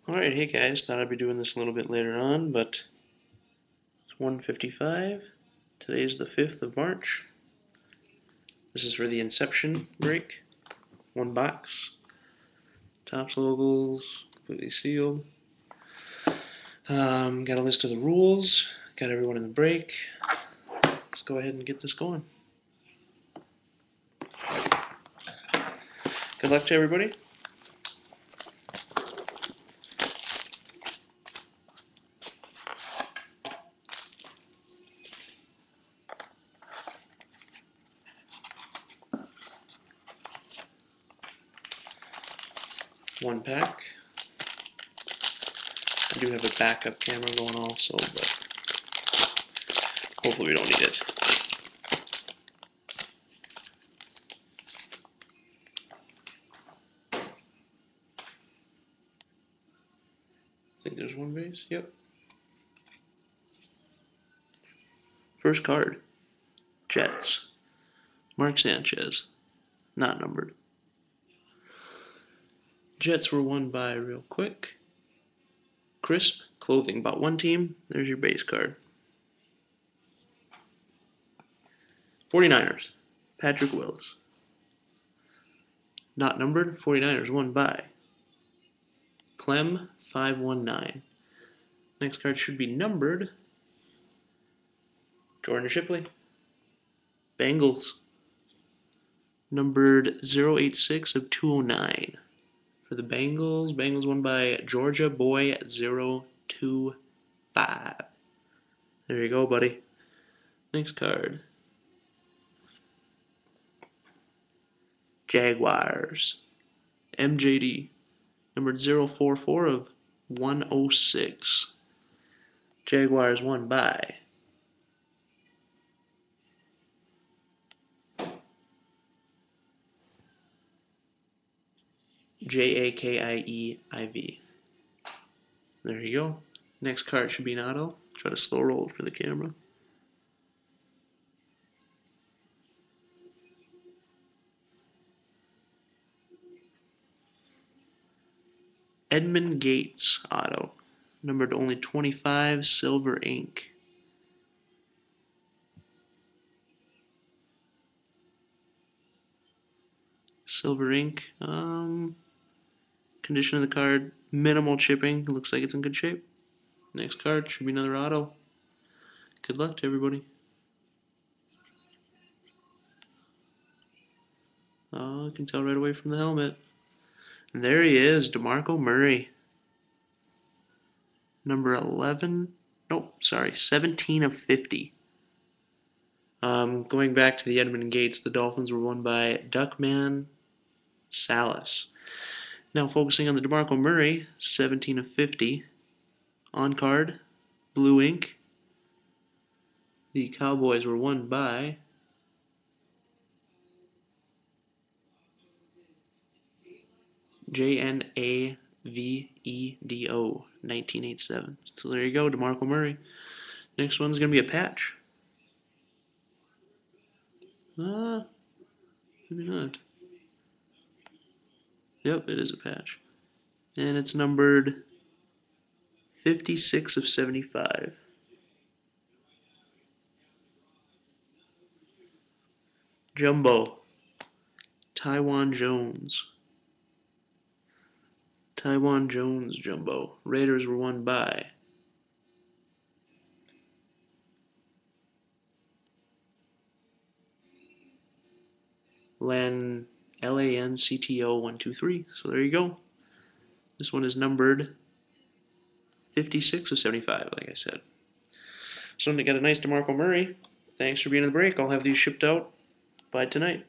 Alright, hey guys, thought I'd be doing this a little bit later on, but it's 1:55. Today's the 5th of March. This is for the Inception break. One box. Tops logos, completely sealed. Got a list of the rules. Got everyone in the break. Let's go ahead and get this going. Good luck to everybody. One pack. I do have a backup camera going also, but hopefully we don't need it. I think there's one base. Yep. First card. Jets. Mark Sanchez. Not numbered. Jets were won by real quick. Crisp clothing. Bought one team. There's your base card. 49ers. Patrick Willis. Not numbered. 49ers won by Clem 519. Next card should be numbered. Jordan Shipley. Bengals. Numbered 086 of 209. For the Bengals, Bengals won by Georgia Boy 025. There you go, buddy. Next card. Jaguars. MJD. Numbered 044 of 106. Jaguars won by Jakeiv. There you go. Next card should be an auto. Try to slow roll it for the camera. Edmund Gates auto. Numbered only 25, silver ink. Silver ink. Condition of the card, minimal chipping. Looks like it's in good shape. Next card should be another auto. Good luck to everybody. Oh, I can tell right away from the helmet. And there he is, DeMarco Murray. Number 17 of 50. Going back to the Edmund Gates, the Dolphins were won by Duckman Salas. Now focusing on the DeMarco Murray, 17 of 50. On card, blue ink. The Cowboys were won by JNAVEDO, 1987. So there you go, DeMarco Murray. Next one's going to be a patch. Maybe not. Yep, it is a patch. And it's numbered 56 of 75. Jumbo. Taiwan Jones. Taiwan Jones Jumbo. Raiders were won by LANCTO 123. So there you go. This one is numbered 56 of 75, like I said. So to get a nice DeMarco Murray, thanks for being in the break. I'll have these shipped out by tonight.